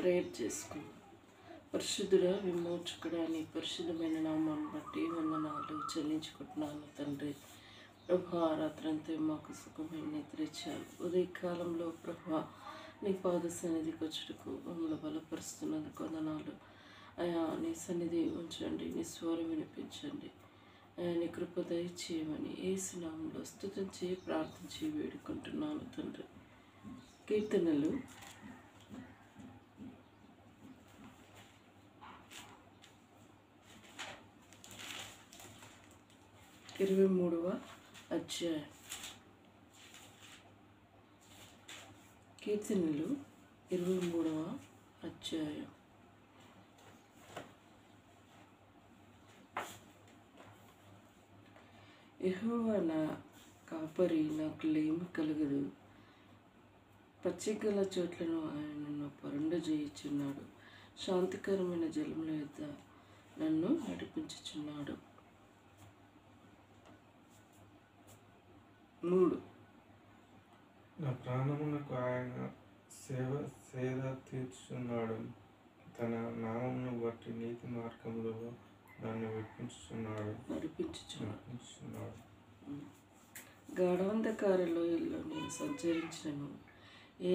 Prayer చేసుకుందాం. పరిశుద్ధుడా, విమోచకుడా, నీ పరిశుద్ధమైన నామాన్ని బట్టి వందనాలు చెల్లించుకుంటున్నాను తండ్రి. ప్రభా, రాత్రంతా మాకు సుఖమైన నిద్రించాలి. ఉదయకాలంలో ప్రభా నీ పాద సన్నిధికి వచ్చుటకు మమ్మల్ని బలపరుస్తున్నందుకు వందనాలు. అయా, నీ సన్నిధి ఉంచండి, నీ స్వరం వినిపించండి. అయా, నీ కృప దయచేయమని యేసు నామములో స్తుతించి ప్రార్థించి వేడుకుంటున్నాను తండ్రి. కీర్తనలు 23వ అధ్యాయం. కీర్తనలు 23వ అధ్యాయం. యెహోవా నా కాపరి, నాకు లేమి కలగదు. పచ్చికల చోట్లను ఆయన నన్ను పరుండజేయుచున్నాడు. శాంతికరమైన జలముల యొద్ద నన్ను నడిపించుచున్నాడు. 3. నా ప్రాణమునకు ఆయన సేద తీర్చుచున్నాడు. తన నామమును బట్టి నీతి మార్గంలో నన్ను నడిపించుచున్నాడు. గాఢాంధకార లోయల్లో నేను సంచరించినను ఏ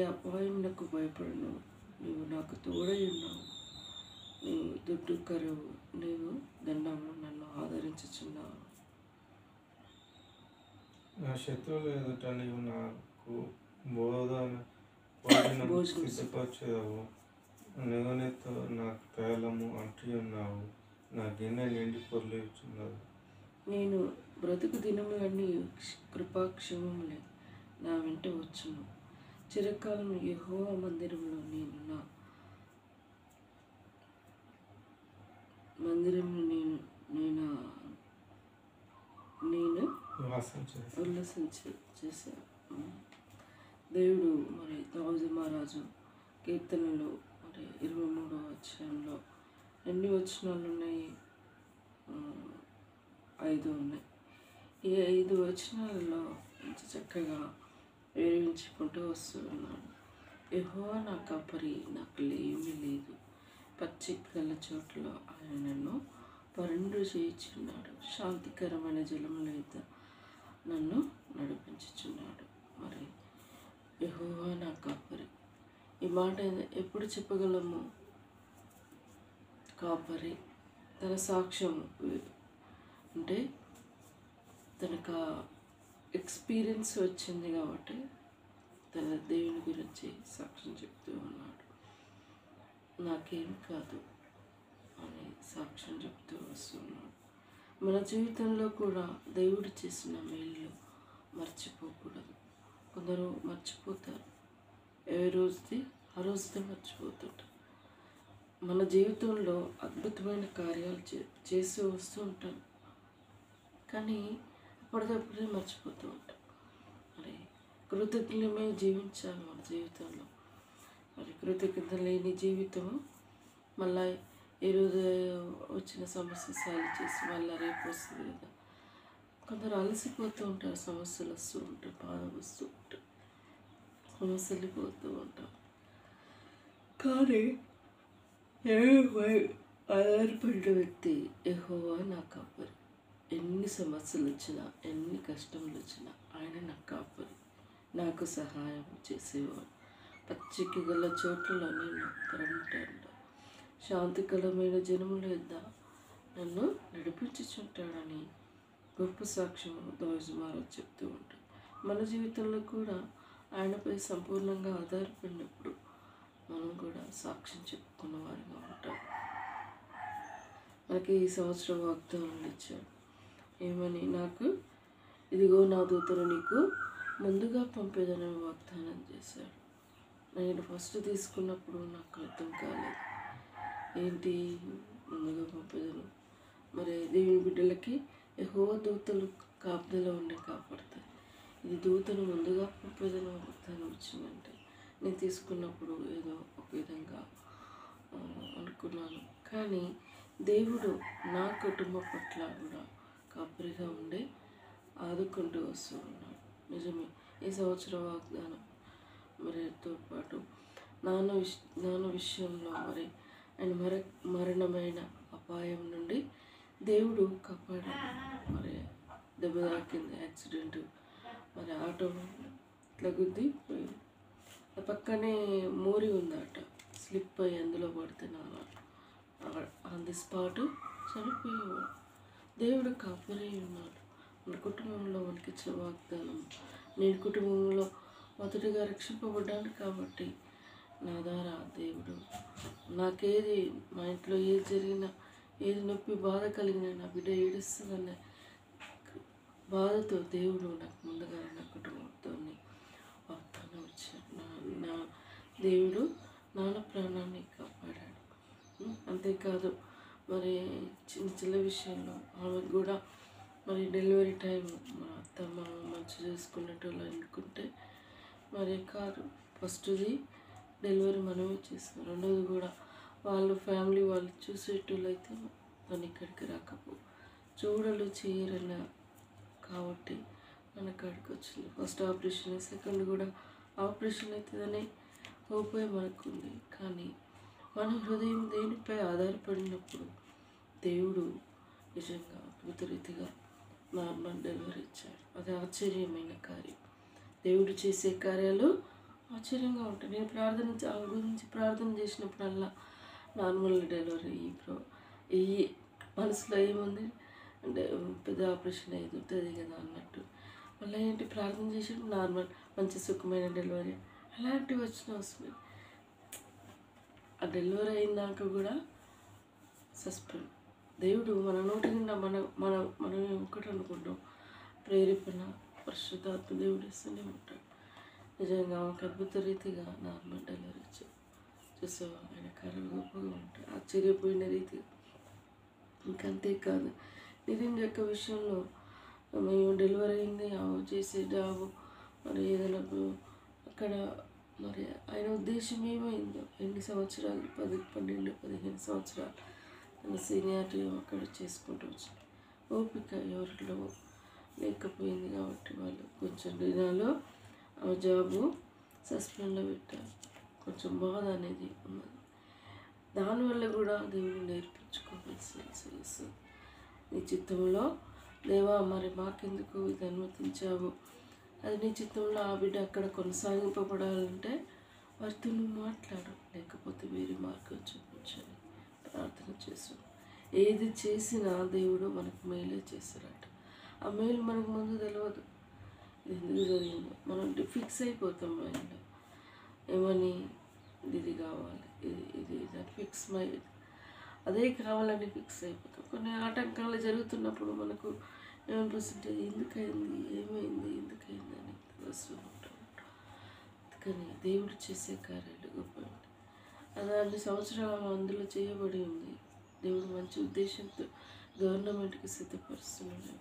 అపాయమునకు భయపడను. నీవు నాకు తోడై ఉన్నావు. నీవు దుడ్డు కరువు, నీవు దండము నన్ను ఆదరించుచున్నావు. నా శత్రువుల ఎదుట నీవు నాకు భోజనం సిద్ధపరచెదవు. నూనెతో నాకు తైలము అంటి ఉన్నావు. నా గిన్నె నిండి పొర్లుచున్నది. నేను బ్రతుకు దినములన్నీ కృపాక్షేమములే నా వెంట వచ్చును. చిరకాలం యెహోవా మందిరంలో నేను ఉల్లాసం చేశాను. దేవుడు మరి దావీదు మహారాజు కీర్తనలు 23వ అధ్యాయంలో ఎన్ని వచనాలు ఉన్నాయి? 5 ఉన్నాయి. ఈ 5 వచనాలలో మంచి చక్కగా వివరించుకుంటూ వస్తున్నాడు. యెహోవా నా కాపరి, నాకు లేమి లేదు. పచ్చికల చోట్ల ఆయన నన్ను పరుండు చేయుచున్నాడు. శాంతికరమైన జలముల యొద్ద నన్ను నడిపించుచున్నాడు. మరి యెహోవా నా కాపరి, ఈ మాట ఎప్పుడు చెప్పగలము? కాపరి తన సాక్ష్యం అంటే తనకు ఎక్స్పీరియన్స్ వచ్చింది కాబట్టి తన దేవుని గురించి సాక్ష్యం చెప్తూ ఉన్నాడు. నాకేం కాదు అని సాక్ష్యం చెప్తూ వస్తున్నాడు. మన జీవితంలో కూడా దేవుడు చేసిన మేలు మర్చిపోకూడదు. కొందరు మర్చిపోతారు, ఏ రోజుది ఆ రోజుదే మర్చిపోతుంటారు. మన జీవితంలో అద్భుతమైన కార్యాలు చేస్తూ వస్తూ ఉంటాం, కానీ అప్పటికప్పుడే మర్చిపోతూ ఉంటాం. మరి కృతజ్ఞమే జీవించాలి మన జీవితంలో. మరి కృతజ్ఞత లేని జీవితం మళ్ళీ ఈరోజు వచ్చిన సమస్య సాల్వ్ చేసి మళ్ళీ రేపు వస్తుంది కదా. కొందరు అలసిపోతూ ఉంటారు, సమస్యలు వస్తూ ఉంటాయి, బాధ వస్తూ ఉంటాయి, సమస్యలు పోతూ ఉంటాం. కానీ ఆధారపడిన వ్యక్తి యెహోవా నా కాపరి. ఎన్ని సమస్యలు వచ్చినా, ఎన్ని కష్టములు వచ్చినా ఆయన నా కాపరి, నాకు సహాయం చేసేవాడు. పచ్చిక గల చోట్లలో నేను పరుంటాడు. శాంతికరమైన జనముల యొద్ద నన్ను నడిపించుచుంటాడని గొప్ప సాక్ష్యం దావీదు మహారాజు చెప్తూ ఉంటాడు. మన జీవితంలో కూడా ఆయనపై సంపూర్ణంగా ఆధారపడినప్పుడు మనం కూడా సాక్ష్యం చెప్పుకున్న వారిగా ఉంటాం. మనకి ఈ సంవత్సరం వాగ్దానాలు ఇచ్చాడు. ఏమని? నాకు ఇదిగో నా దూతను నీకు ముందుగా పంపేదని వాగ్దానం చేశాడు. నేను ఫస్ట్ తీసుకున్నప్పుడు నాకు అర్థం కాలేదు, ఏంటి ముందుగా పంపేదను. మరి దేవుని బిడ్డలకి యెహోవా దూతలు కాపుదల ఉండి కాపాడతాయి. ఇది దూతను ముందుగా పంపేదని వాగ్దానం వచ్చిందంటే నేను తీసుకున్నప్పుడు ఏదో ఒక విధంగా అనుకున్నాను. కానీ దేవుడు నా కుటుంబం పట్ల కూడా కాపరిగా ఉండి ఆదుకుంటూ వస్తూ ఉన్నాడు. నిజమే, ఈ సంవత్సరం వాగ్దానం మరితో పాటు నాన్న విషయంలో మరి ఆయన మరణమైన అపాయం నుండి దేవుడు కాపాడాడు. మరి దెబ్బ తాకింది, యాక్సిడెంట్, మరి ఆటో ఇట్లా గుద్ది పోయింది. పక్కనే మోరి ఉందట, స్లిప్ అయ్యి అందులో పడితే ఆన్ ది స్పాట్ చనిపోయేవాడు. దేవుడు కాపరి ఉన్నాడు. మన కుటుంబంలో మనకి ఇచ్చిన వాగ్దానం, నేను కుటుంబంలో మొదటిగా రక్షింపబడ్డాను కాబట్టి నా ద్వారా దేవుడు నాకేది, మా ఇంట్లో ఏది జరిగినా, ఏది నొప్పి బాధ కలిగినా, నా బిడ్డ ఏడుస్తుందన్న బాధతో దేవుడు నాకు ముందుగా నా కుటుంబంతో వాగ్దానం వచ్చాడు. నా దేవుడు నాన్న ప్రాణాన్ని కాపాడాడు. అంతేకాదు మరి చిన్న విషయంలో ఆమెకు కూడా మరి డెలివరీ టైం మా అత్త మామ మంచి చూసుకున్నట్టు అనుకుంటే మరి కాదు, ఫస్ట్ది డెలివరీ మనమే చేస్తాం, రెండోది కూడా వాళ్ళు ఫ్యామిలీ వాళ్ళు చూసేటోళ్ళు అయితే తను ఇక్కడికి రాకపో చూడలు చేయరన్న కాబట్టి మన కాడికి వచ్చింది. ఫస్ట్ ఆపరేషన్, సెకండ్ కూడా ఆపరేషన్ అవుతుందని హోపే మనకుంది. కానీ మన హృదయం దేనిపై ఆధారపడినప్పుడు దేవుడు నిజంగా అద్భుత రీతిగా నార్మల్ డెలివరీ ఇచ్చాడు. అది ఆశ్చర్యమైన కార్యం. దేవుడు చేసే కార్యాలు ఆశ్చర్యంగా ఉంటాయి. నేను గురించి ప్రార్థన చేసినప్పుడల్లా నార్మల్ డెలివరీ ఈ మనసులో ఏముంది అంటే పెద్ద ఆపరేషన్ అయ్యేది ఉంటుంది కదా అన్నట్టు, మళ్ళీ ఏంటి ప్రార్థన చేసినప్పుడు నార్మల్ మంచి సుఖమైన డెలివరీ అలాంటివి వచ్చిన వస్తుంది. ఆ డెలివరీ అయినాక కూడా సస్పెండ్. దేవుడు మన నోటి నిండా మనం ఒకటి అనుకుంటాం, ప్రేరేపణ పరిశుద్ధాత్మ దేవుడు ఇస్తూనే ఉంటాడు. నిజంగా ఒక అద్భుత రీతిగా నార్మల్ డెలివరీ చూసేవా, ఆయన కార్యాలు గొప్పగా ఉంటాయి, ఆశ్చర్యపోయిన రీతిగా. ఇంకంతేకాదు నితిన్ యొక్క విషయంలో మేము డెలివరీ అయింది, చేసే జాబు మరి ఏదైనా అక్కడ మరి ఆయన ఉద్దేశం ఏమైందో, ఎన్ని సంవత్సరాలు 10, 12, 15 సంవత్సరాలు తన సీనియారిటీ అక్కడ చేసుకుంటూ వచ్చింది. ఓపిక ఎవరిలో లేకపోయింది కాబట్టి వాళ్ళు కొంచెం దినాలు ఆ జాబు సస్పెండ్లో పెట్టారు. కొంచెం బాధ అనేది ఉన్నది. దానివల్ల కూడా దేవుడు నేర్పించుకోవాల్సి నీ చిత్తంలో దేవా మరి మాకెందుకు ఇది అనుమతించావు, అది నీ చిత్తంలో ఆ బిడ్డ అక్కడ కొనసాగింపబడాలంటే వారితో నువ్వు మాట్లాడు, లేకపోతే వేరే మార్గం చూపించని ప్రార్థన చేస్తాడు. ఏది చేసినా దేవుడు మనకు మేలే చేస్తారట. ఆ మేలు మనకు ముందు తెలియదు, ఎందుకు జరిగిందో మనం ఫిక్స్ అయిపోతాం మైండ్లో, ఏమని ఇది కావాలి, ఇది ఫిక్స్ మైండ్, అదే కావాలని ఫిక్స్ అయిపోతాం. కొన్ని ఆటంకాలు జరుగుతున్నప్పుడు మనకు ఏమనిపిస్తుంటే ఎందుకైంది, ఏమైంది, ఎందుకైంది అని తెలుస్తూ ఉంటాం. కానీ దేవుడు చేసే కార్యాలు గొప్ప. అది అన్ని సంవత్సరాలు అందులో చేయబడి ఉంది. దేవుడు మంచి ఉద్దేశంతో గవర్నమెంట్కి సిద్ధపరుస్తున్నాడు.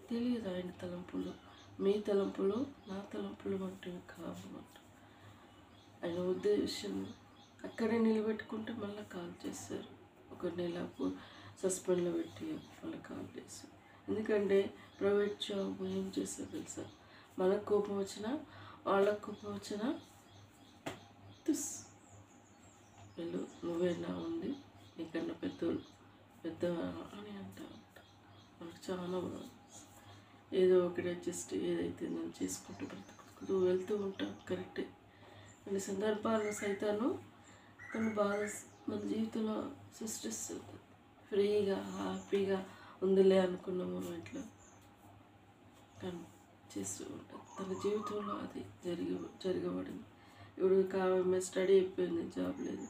తెలియదు ఆయన తలంపులు, మీ తలంపులు నా తలంపులు వంటివి కావమంట. ఆయన ఉద్దేశం అక్కడే నిలబెట్టుకుంటే మళ్ళీ కాల్ చేస్తారు. ఒక నెల సస్పెండ్లో పెట్టి మళ్ళీ కాల్ చేస్తారు. ఎందుకంటే ప్రైవేట్ జాబ్ ఏం చేస్తారు తెలుసా, మనకు కోపం వచ్చినా వాళ్ళకు కోపం వచ్చినా వీళ్ళు నువ్వేనా ఉంది నీకన్నా పెద్ద అని అంటా ఉంటా. మనకు చాలా ఏదో ఒకటి అడ్జస్ట్ ఏదైతే నేను చేసుకుంటూ బ్రతుకుతూ వెళ్తూ ఉంటాం. కరెక్టే. కొన్ని సందర్భాల్లో సైతాను కొన్ని బాధ మన జీవితంలో సృష్టిస్తుంది. ఫ్రీగా హ్యాపీగా ఉందిలే అనుకున్న మూమెంట్లో కానీ చేస్తూ ఉంటాం. తన జీవితంలో అది జరగబడింది. ఇప్పుడు స్టడీ అయిపోయింది, జాబ్ లేదు,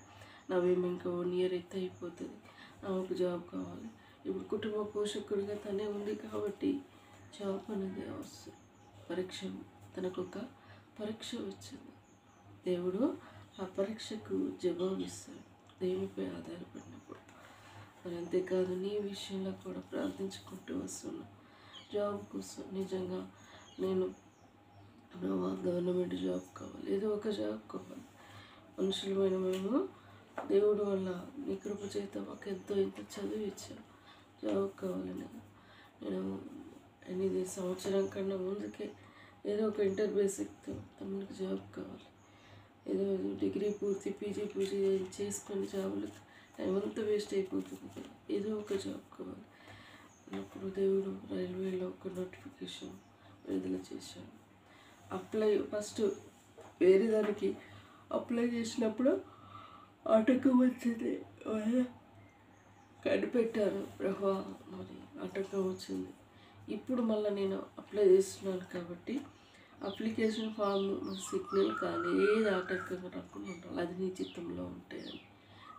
నావేమో ఇంకా 1 year అయితే అయిపోతుంది, నాకు జాబ్ కావాలి. ఇప్పుడు కుటుంబ పోషకుడిగా తనే ఉంది కాబట్టి జాబ్ అనేది అవసరం. పరీక్ష, తనకు ఒక పరీక్ష వచ్చింది. దేవుడు ఆ పరీక్షకు జవాబిస్తాడు దేవునిపై ఆధారపడినప్పుడు. మరి అంతేకాదు నీ విషయంలో కూడా ప్రార్థించుకుంటూ వస్తున్నా జాబ్ కోసం. నిజంగా నేను గవర్నమెంట్ జాబ్ కావాలి, ఏదో ఒక జాబ్ కావాలి. మనుషులమైన మేము దేవుడు వల్ల నీ కృప చేత మాకు ఇంత చదువు ఇచ్చాను, జాబ్ కావాలని. నేను 8 సంవత్సరం కన్నా ముందుకే ఏదో ఒక ఇంటర్ బేసిక్తో తమకి జాబ్ కావాలి. ఏదో డిగ్రీ పూర్తి పీజీ పూర్తి చేసుకొని జాబులకు టైం అంతా వేస్ట్ అయిపోతుంది కదా, ఏదో ఒక జాబ్ కావాలి అన్నప్పుడు దేవుడు రైల్వేలో ఒక నోటిఫికేషన్ విడుదల చేశాడు. ఫస్ట్ వేరే దానికి అప్లై చేసినప్పుడు ఆటంకం వచ్చింది, కనిపెట్టాను ప్రభా, మరి ఆటంకం వచ్చింది. ఇప్పుడు మళ్ళీ నేను అప్లై చేస్తున్నాను కాబట్టి అప్లికేషన్ ఫామ్ సిగ్నల్ కానీ ఏది ఆటంకంగా రాకుండా ఉండాలి, అది నీ చిత్తంలో ఉంటాయని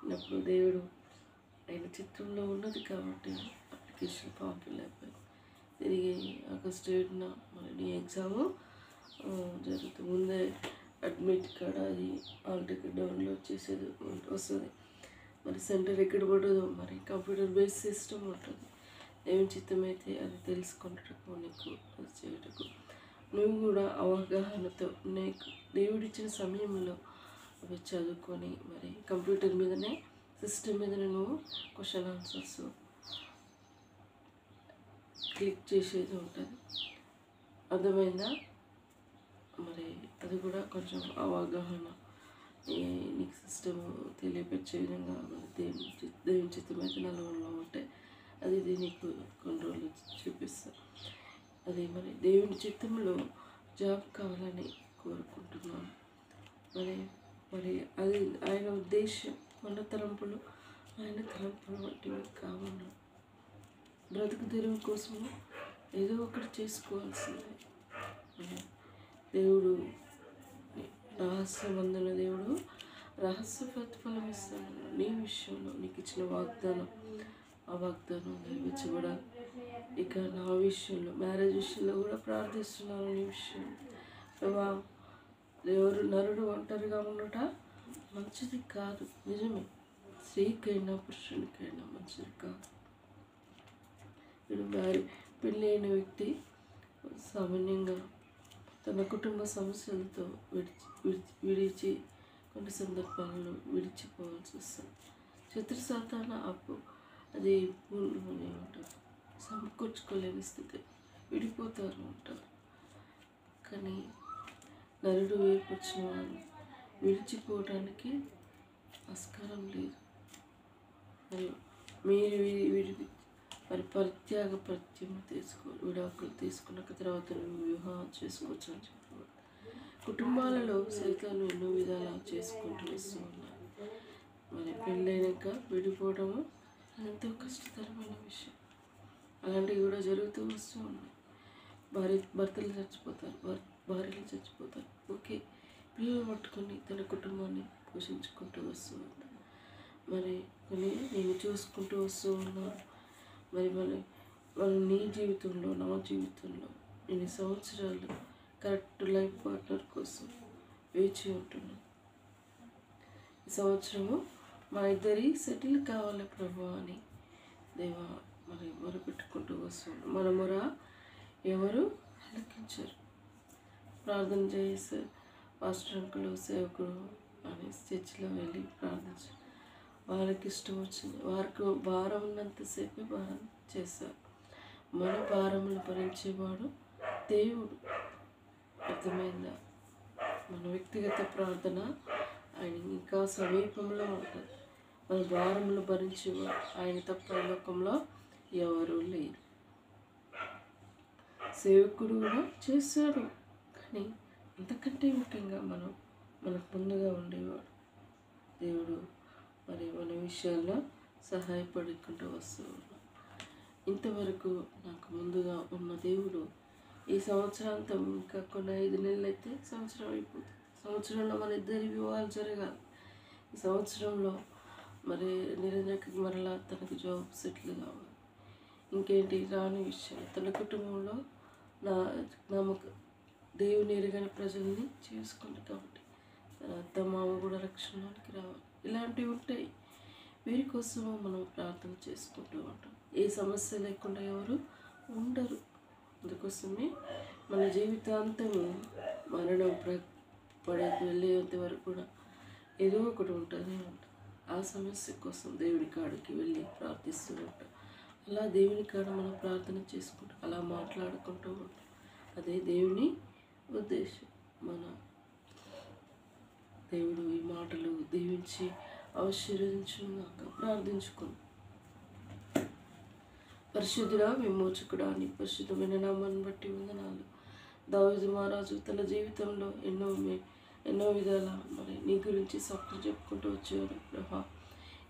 అన్నప్పుడు దేవుడు ఆయన చిత్రంలో ఉన్నది కాబట్టి అప్లికేషన్ ఫామ్ ఫిల్ అయిపోయింది. తిరిగి ఆగస్టు 7న మరి నీ ఎగ్జాము జరుగుతుంది. ముందే అడ్మిట్ కార్డ్ అది హాల్ టికెట్ డౌన్లోడ్ చేసేది వస్తుంది. మరి సెంటర్ ఎక్కడ పడదో మరి కంప్యూటర్ బేస్డ్ సిస్టమ్ ఉంటుంది. దేవుని చిత్తం అయితే అది తెలుసుకున్నటకు నీకు అది చేయటకు నువ్వు కూడా అవగాహనతో నీకు దేవుడిచ్చిన సమయంలో అవి చదువుకొని మరి కంప్యూటర్ మీదనే సిస్టమ్ మీదనే నువ్వు క్వశ్చన్ ఆన్సర్స్ క్లిక్ చేసేది ఉంటుంది. అర్థమైందా? మరి అది కూడా కొంచెం అవగాహన నీకు సిస్టమ్ తెలియపరిచే విధంగా మరి దేవుని చిత్తం అయితే నలుగురిలో ఉంటే అది నీకు కొన్ని రోజులు చూపిస్తాను. అది మరి దేవుని చిత్తంలో జాబ్ కావాలని కోరుకుంటున్నాను. మరి అది ఆయన ఉద్దేశం, మన తలంపులు ఆయన తలంపులు వంటివి కావాలి. బ్రతుకు తెరువు కోసము ఏదో ఒకటి చేసుకోవాల్సిందే. దేవుడు రహస్యమందున దేవుడు రహస్య ప్రతిఫలం ఇస్తాను. నీ విషయంలో నీకు ఇచ్చిన వాగ్దానం, ఆ వాగ్దానం నెరవేర్చబడాలి. ఇక నా విషయంలో మ్యారేజ్ విషయంలో కూడా ప్రార్థిస్తున్నాను. నీ విషయంలో ఎవరు నరుడు ఒంటరిగా ఉండట మంచిది కాదు, నిజమే. స్త్రీకైనా పురుషునికైనా మంచిది కాదు. ఇప్పుడు పెళ్ళైన వ్యక్తి సామాన్యంగా తన కుటుంబ సమస్యలతో విడిచి కొన్ని సందర్భాలలో విడిచిపోవాల్సి వస్తుంది. శత్రు సాతాన అప్పు అది పూర్ణమని ఉంటారు, సమకూర్చుకోలేని స్థితి, విడిపోతారు ఉంటారు. కానీ నరుడు వైపు వచ్చిన వాళ్ళు విడిచిపోవడానికి ఆస్కారం లేదు. మీరు మరి పరిత్యాగ ప్రత్యయం తీసుకోవాలి. విడాకులు తీసుకున్నాక తర్వాత వివాహం చేసుకోవచ్చు అని చెప్పారు. కుటుంబాలలో సైతాన్ని ఎన్నో విధాలా చేసుకుంటూ వస్తూ ఉన్నారు. మరి పెళ్ళైనాక విడిపోవడము ఎంతో కష్టతరమైన విషయం. అలాంటివి కూడా జరుగుతూ వస్తూ ఉన్నాయి. భర్తలు చచ్చిపోతారు, భార్యలు చచ్చిపోతారు. ఓకే, పిల్లలు పట్టుకొని తన కుటుంబాన్ని పోషించుకుంటూ వస్తూ ఉంటారు. మరి కొన్ని నేను చూసుకుంటూ వస్తూ ఉన్నాను. మరి వాళ్ళు నీ జీవితంలో, నా జీవితంలో ఎన్ని సంవత్సరాలు కరెక్ట్ లైఫ్ పార్ట్నర్ కోసం వేచి ఉంటున్నాను. ఈ సంవత్సరము మా ఇద్దరి సెటిల్ కావాలి ప్రభు అని దేవా మరి మొరపెట్టుకుంటూ వస్తున్నాను. మన మొర ఎవరు ఆలకించరు. ప్రార్థన చేసే పాస్టర్ అంకులు, సేవకుడు అని చర్చిలో వెళ్ళి ప్రార్థించారు. వాళ్ళకి ఇష్టం వచ్చింది, వారికి భారం ఉన్నంతసేపే భారం చేశారు. మన భారములు భరించేవాడు దేవుడు. అర్థమైందా? మన వ్యక్తిగత ప్రార్థన ఆయన ఇంకా సమీపంలో ఉంటుంది. మన భారములు భరించేవాడు ఆయన తప్ప లోకంలో ఎవరూ లేరు. సేవకుడు కూడా చేశాడు, కానీ అంతకంటే ముఖ్యంగా మనకు ముందుగా ఉండేవాడు దేవుడు. మరి మన విషయాల్లో సహాయపడుకుంటూ వస్తూ ఉన్నాం. ఇంతవరకు నాకు ముందుగా ఉన్న దేవుడు ఈ సంవత్సరాంతం ఇంకా కొన్ని 5 నెలలు అయితే సంవత్సరం అయిపోతుంది. సంవత్సరంలో మన ఇద్దరి వివాహాలు జరగాలి. ఈ సంవత్సరంలో మరి నిరంజనకి మరలా తనకు జాబ్ సెటిల్ కావాలి. ఇంకేంటి రాని విషయం, తన కుటుంబంలో దేవుని ఎరగని ప్రజల్ని చేసుకుంది కాబట్టి తన అత్త మామ కూడా రక్షణలోనికి రావాలి. ఇలాంటివి ఉంటాయి. వీరి కోసము మనం ప్రార్థన చేసుకుంటూ ఉంటాం. ఏ సమస్య లేకుండా ఎవరు ఉండరు. అందుకోసమే మన జీవితాంతము మరణం పడేకి వెళ్ళేంత వరకు కూడా ఏదో ఒకటి ఉంటూనే ఉంటుంది. ఆ సమస్య కోసం దేవుని కాడికి వెళ్ళి ప్రార్థిస్తూ ఉంటాం. అలా దేవుని కాడ మనం ప్రార్థన చేసుకుంటాం, అలా మాట్లాడుకుంటూ ఉంటాం. అదే దేవుని ఉద్దేశం. మన దేవుని దీవించి ఆశీర్వదించుగాక. ప్రార్థించుకుని పరిశుద్ధుడా, విమోచకుడా, నీ పరిశుద్ధమైన నామాన్ని బట్టి వందనాలు. దావీదు మహారాజు తన జీవితంలో ఎన్నో విధాల నీ గురించి సాక్ష్యం చెప్పుకుంటూ వచ్చేవాడు. ప్రభా,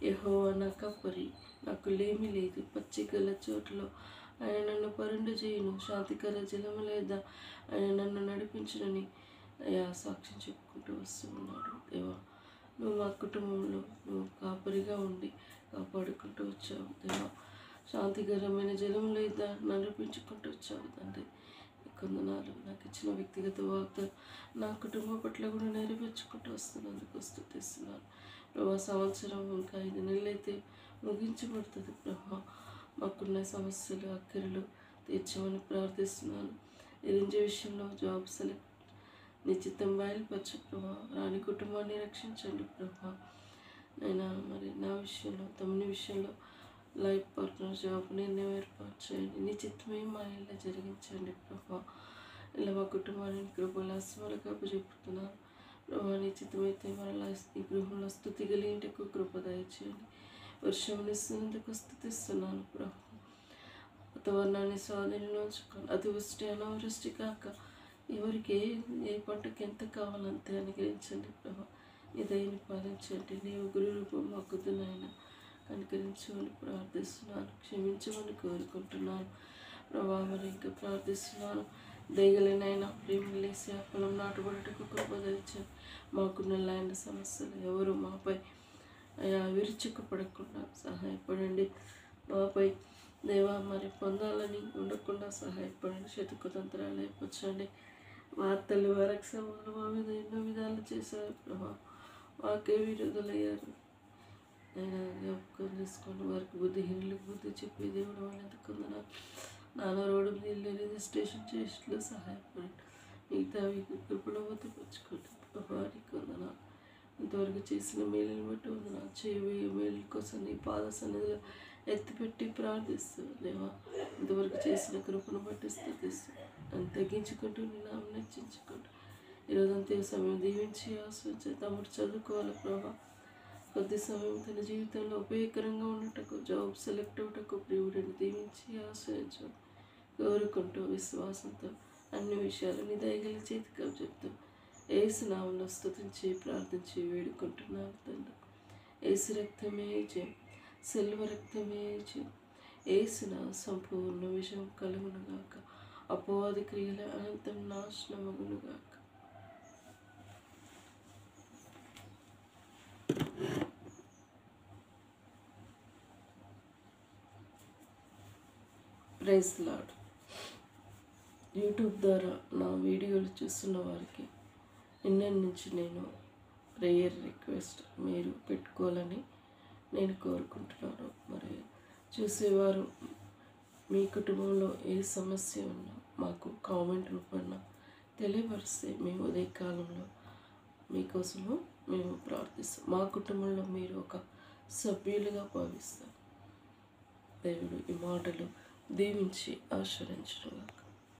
యెహోవా నా కాపరి, నాకు లేమి లేదు. పచ్చికల చోట్లలో ఆయన నన్ను పరుండు చేయును, శాంతికర జలము లేదా ఆయన నన్ను నడిపించునని అయా సాక్ష్యం చెప్పుకుంటూ వస్తూ ఉన్నాడు. దేవా, నువ్వు మా కుటుంబంలో నువ్వు కాపరిగా ఉండి కాపాడుకుంటూ వచ్చావు. దేవా, శాంతికరమైన జలం లేదా నడిపించుకుంటూ వచ్చావు తండ్రి. కొందనాలు నాకు ఇచ్చిన వ్యక్తిగత వాగ్దానం నా కుటుంబం పట్ల కూడా నెరవేర్చుకుంటూ వస్తున్నందుకు స్తుతిస్తున్నాను. ప్రభా, సంవత్సరం ఇంకా 5 నెలలైతే ముగించబడుతుంది. ప్రభా, మాకున్న సమస్యలు అక్కరలు తీర్చమని ప్రార్థిస్తున్నాను. ఎరింజే విషయంలో జాబ్ సెలెక్ట్ నిశ్చితం బయలుపరచు ప్రభా. రాని కుటుంబాన్ని రక్షించండి ప్రభా. అయినా నా విషయంలో తమ్ముని విషయంలో లైఫ్ పార్ట్నర్ జాబ్ నిర్ణయం ఏర్పాటు చేయండి. నీ చిత్తమే మా ఇళ్ళ జరిగించండి ప్రభా. ఇలా మా కుటుంబాన్ని కృపల ఆస్వాలకు అప్పచెప్పుతున్నాను ప్రభా. నీ చిత్తమైతే మరలా ఈ గృహంలో స్థుతి కలిగింటకు కృప దయచేయండి. వర్షంనిస్తున్నందుకు స్థుతిస్తున్నాను ప్రభా. వాతావరణాన్ని స్వాధీనంలో ఉంచుకోండి. అతివృష్టి అనావృష్టి కాక ఎవరికి ఏ పంటకి ఎంత కావాలంతే అనుగ్రహించండి ప్రభా. నీ దయని పాలించండి. నీవు గురు రూపం మాకుదునైనా కనికరించమని ప్రార్థిస్తున్నాను. క్షమించమని కోరుకుంటున్నాను ప్రభా. ఇంకా ప్రార్థిస్తున్నాను. దయగలనైనా ప్రేమ లేసి ఆ పొలం నాటుబడుటకు కృప దయచేయండి. మాకున్న ల్యాండ్ సమస్యలు ఎవరు మాపై అయా విరుచుకుపడకుండా సహాయపడండి. మాపై దేవా పొందాలని ఉండకుండా సహాయపడండి. శతకుతంత్రాలు అయిపోవచ్చండి. వార్తలు వరక్షములు మా మీద ఎన్నో విధాలు చేశారు ప్రభా. మాకే విరోధులయ్యారు. నేను జ్ఞాపకం చేసుకోండి. వారికి బుద్ధిహీనులకు బుద్ధి చెప్పే దేవుడు వాళ్ళు ఎందుకుందన్నా నాన్న రోడ్డు మీద రిజిస్ట్రేషన్ చేసిలో సహాయపడండి. మిగతా కృపలో బతుకొచ్చుకోండి. వారికి వందనా. ఇంతవరకు చేసిన మేలుని బట్టి వందనా. చేయబోయే మేలు కోసం నీ పాద సన్నిధిలో ఎత్తిపెట్టి ప్రార్థిస్తూ లేవా. ఇంతవరకు చేసిన కృపను బట్టి స్థుతిస్తూ నన్ను తగ్గించుకుంటూ నీ నామం హెచ్చించుకుంటూ ఈరోజంతా సమయం దీవించి ఆశ్రయించి తమ్ముడు చదువుకోవాలి ప్రభా. కొద్ది సమయం తన జీవితంలో ఉపయోగకరంగా ఉండటకు జాబ్ సెలెక్ట్ అవ్వటకు ప్రియుడిని దీవించి ఆశ్రయించు కోరుకుంటూ విశ్వాసంతో అన్ని విషయాలు నీ దయగల చేతికి చెప్తూ యేసు నామములో స్తుతించి ప్రార్థించి వేడుకుంటున్నాను తండ్రి. యేసు రక్తమే జయం, సెల్వ రక్తమే జయం. యేసున సంపూర్ణ విజయం కలుగునుగాక. అపవాది క్రియల అనంతం నాశనమగునుగాక. Praise lord. యూట్యూబ్ ద్వారా నా వీడియోలు చూస్తున్న వారికి నిన్న నుంచి నేను ప్రేయర్ రిక్వెస్ట్ మీరు పెట్టుకోవాలని నేను కోరుకుంటున్నాను. చూసేవారు మీ కుటుంబంలో ఏ సమస్య ఉన్నా మాకు కామెంట్ రూపంలో తెలియపరిస్తే మేము ఉదయకాలంలో మీకోసము మేము ప్రార్థిస్తాం. మా కుటుంబంలో మీరు ఒక సభ్యులుగా భావిస్తాం. దేవుడు ఈ మాటలు దీవించి ఆశీర్వదించుగాక.